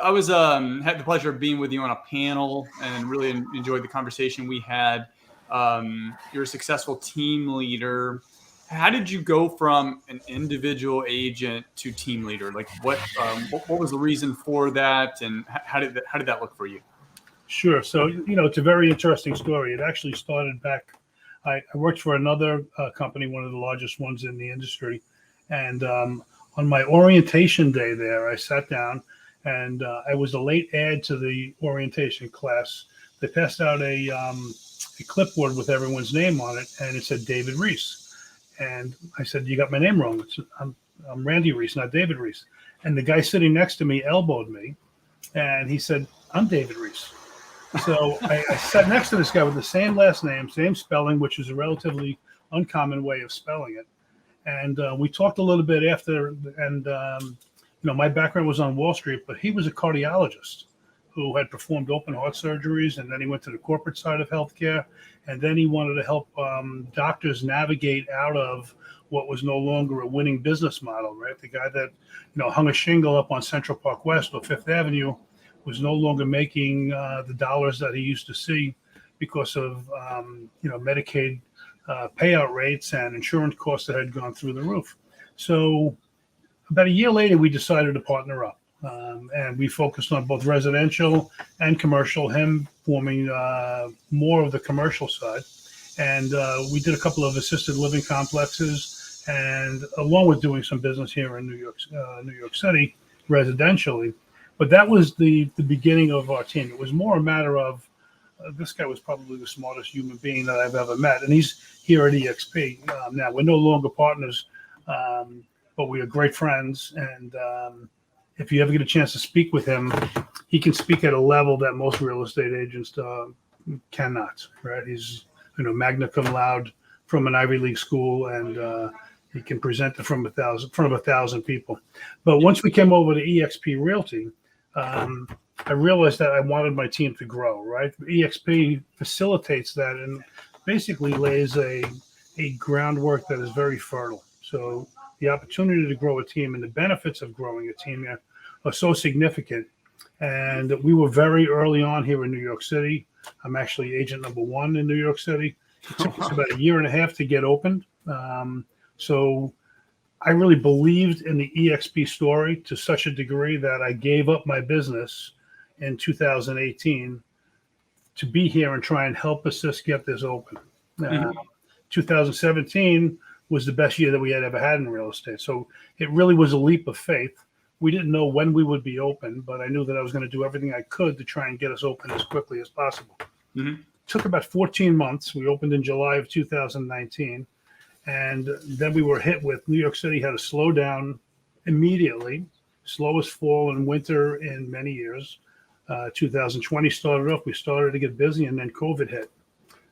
I was had the pleasure of being with you on a panel and really enjoyed the conversation we had. You're a successful team leader. How did you go from an individual agent to team leader? Like what was the reason for that, and how did that look for you? Sure. So, it's a very interesting story. It actually started back. I worked for another company, one of the largest ones in the industry. And on my orientation day there, I sat down and I was a late add to the orientation class. They passed out a clipboard with everyone's name on it, and it said David Reese. And I said, "You got my name wrong. I'm Randy Reese, not David Reese." And the guy sitting next to me elbowed me, and he said, "I'm David Reese." So I sat next to this guy with the same last name, same spelling, which is a relatively uncommon way of spelling it. And we talked a little bit after, and my background was on Wall Street, but he was a cardiologist who had performed open heart surgeries, and then he went to the corporate side of healthcare, and then he wanted to help doctors navigate out of what was no longer a winning business model, right? The guy that hung a shingle up on Central Park West or Fifth Avenue was no longer making the dollars that he used to see because of Medicaid payout rates and insurance costs that had gone through the roof. So about a year later, we decided to partner up. And we focused on both residential and commercial, him forming more of the commercial side. And we did a couple of assisted living complexes, and along with doing some business here in New York City, residentially. But that was the beginning of our team. It was more a matter of this guy was probably the smartest human being that I've ever met, and he's here at EXP. Now, we're no longer partners, but we are great friends, and if you ever get a chance to speak with him, he can speak at a level that most real estate agents cannot, right? He's, magna cum laude from an Ivy League school, and he can present it from front of 1,000 people. But once we came over to EXP Realty, I realized that I wanted my team to grow, right? EXP facilitates that and basically lays a groundwork that is very fertile. So the opportunity to grow a team and the benefits of growing a team are so significant. And we were very early on here in New York City. I'm actually agent number 1 in New York City. It took us about a year and a half to get opened. So I really believed in the EXP story to such a degree that I gave up my business in 2018 to be here and try and help assist get this open. 2017 was the best year that we had ever had in real estate. So it really was a leap of faith. We didn't know when we would be open, but I knew that I was going to do everything I could to try and get us open as quickly as possible. It took about 14 months. We opened in July of 2019. And then we were hit with New York City had a slowdown immediately, slowest fall and winter in many years. 2020 started off, we started to get busy, and then COVID hit.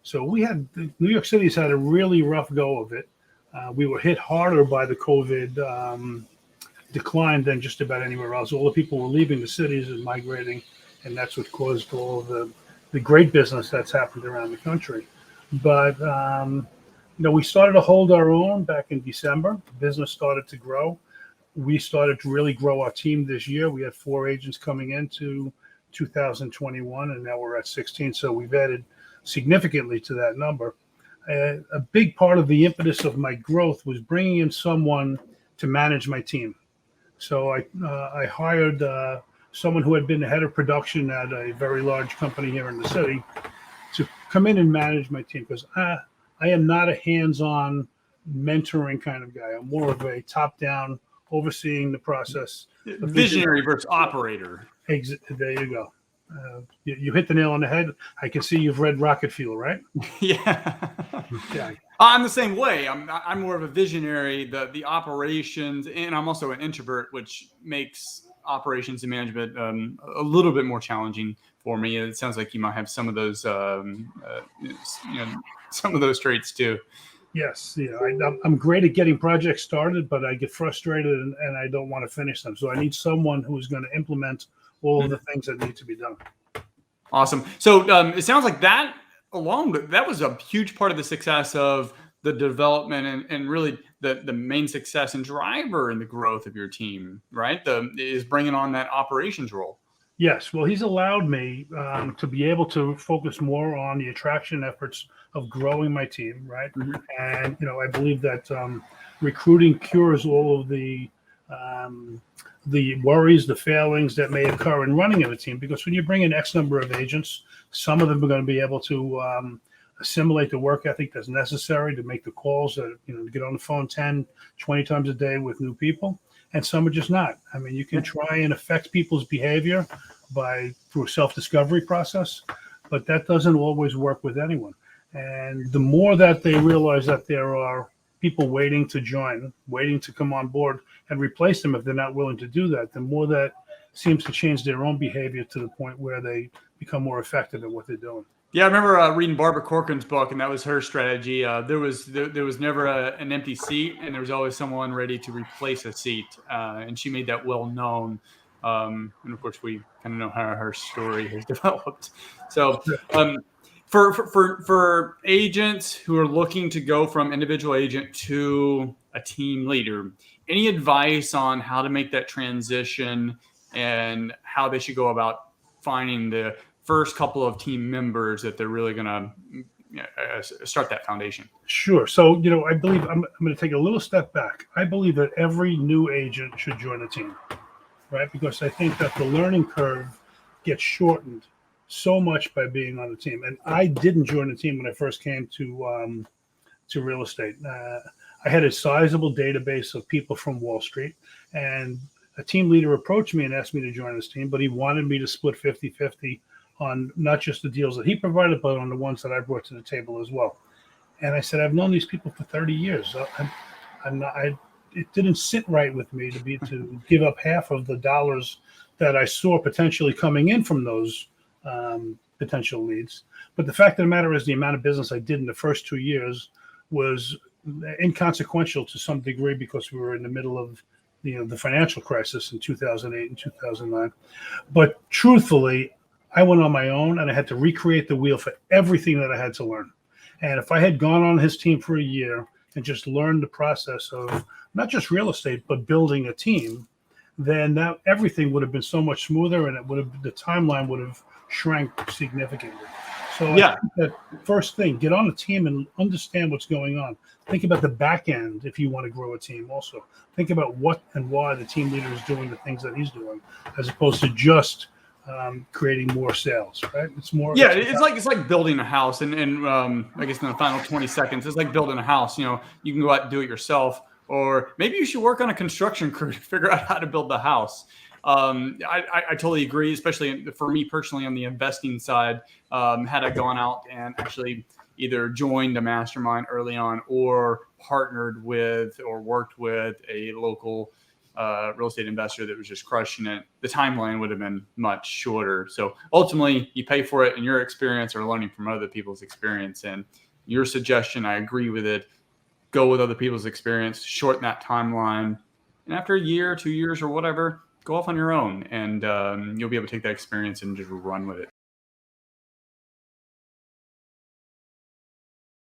So New York City's had a really rough go of it. We were hit harder by the COVID decline than just about anywhere else. All the people were leaving the cities and migrating, and that's what caused all of the great business that's happened around the country. But we started to hold our own back in December. Business started to grow. We started to really grow our team this year. We had 4 agents coming into 2021, and now we're at 16. So we've added significantly to that number. A big part of the impetus of my growth was bringing in someone to manage my team. So I hired someone who had been the head of production at a very large company here in the city to come in and manage my team, because I am not a hands-on mentoring kind of guy. I'm more of a top-down, overseeing the process. Visionary versus operator. There you go. You hit the nail on the head. I can see you've read Rocket Fuel, right? Yeah. I'm the same way. I'm more of a visionary. The operations, and I'm also an introvert, which makes operations and management a little bit more challenging for me. It sounds like you might have some of those, some of those traits too. Yes, I'm great at getting projects started, but I get frustrated and I don't want to finish them. So I need someone who is going to implement all of the things that need to be done. Awesome. So it sounds like that was a huge part of the success of the development and really the main success and driver in the growth of your team, right? Is bringing on that operations role. Yes, well, he's allowed me to be able to focus more on the attraction efforts of growing my team, right? Mhm. And I believe that recruiting cures all of um, the worries, the failings that may occur in running of a team. Because when you bring in X number of agents, some of them are going to be able to assimilate the work ethic that's necessary to make the calls that to get on the phone 10, 20 times a day with new people, and some are just not. I mean, you can Yeah. try and affect people's behavior through a self-discovery process, but that doesn't always work with anyone. And the more that they realize that there are people waiting to join, waiting to come on board and replace them if they're not willing to do that, the more that seems to change their own behavior to the point where they become more effective at what they're doing. Yeah, I remember reading Barbara Corcoran's book, and that was her strategy. There was never an empty seat, and there was always someone ready to replace a seat, and she made that well known. And of course, we kind of know how her story has developed. So, for agents who are looking to go from individual agent to a team leader, any advice on how to make that transition and how they should go about finding the first couple of team members that they're really going to start that foundation? Sure. So, I believe I'm going to take a little step back. I believe that every new agent should join a team, right? Because I think that the learning curve gets shortened so much by being on the team. And I didn't join the team when I first came to real estate. I had a sizable database of people from Wall Street, and a team leader approached me and asked me to join his team, but he wanted me to split 50-50 on not just the deals that he provided, but on the ones that I brought to the table as well. And I said, I've known these people for 30 years. It didn't sit right with me to give up half of the dollars that I saw potentially coming in from those potential leads. But the fact of the matter is the amount of business I did in the first 2 years was inconsequential to some degree because we were in the middle of the financial crisis in 2008 and 2009. But truthfully, I went on my own and I had to recreate the wheel for everything that I had to learn. And if I had gone on his team for a year and just learned the process of not just real estate, but building a team, then everything would have been so much smoother, and the timeline would have shrank significantly. So Yeah. I think that first thing, get on a team and understand what's going on. Think about the back end if you want to grow a team also. Think about what and why the team leader is doing the things that he's doing, as opposed to just creating more sales, right? It's more. Yeah, it's like building a house, and I guess in the final 20 seconds, it's like building a house. You can go out and do it yourself, or maybe you should work on a construction crew to figure out how to build the house. I totally agree, especially for me personally on the investing side. Had I gone out and actually either joined a mastermind early on or partnered with or worked with a local real estate investor that was just crushing it, the timeline would have been much shorter. So ultimately, you pay for it in your experience or learning from other people's experience. And your suggestion, I agree with it. Go with other people's experience, shorten that timeline. And after a year, 2 years, or whatever, go off on your own, and you'll be able to take that experience and just run with it.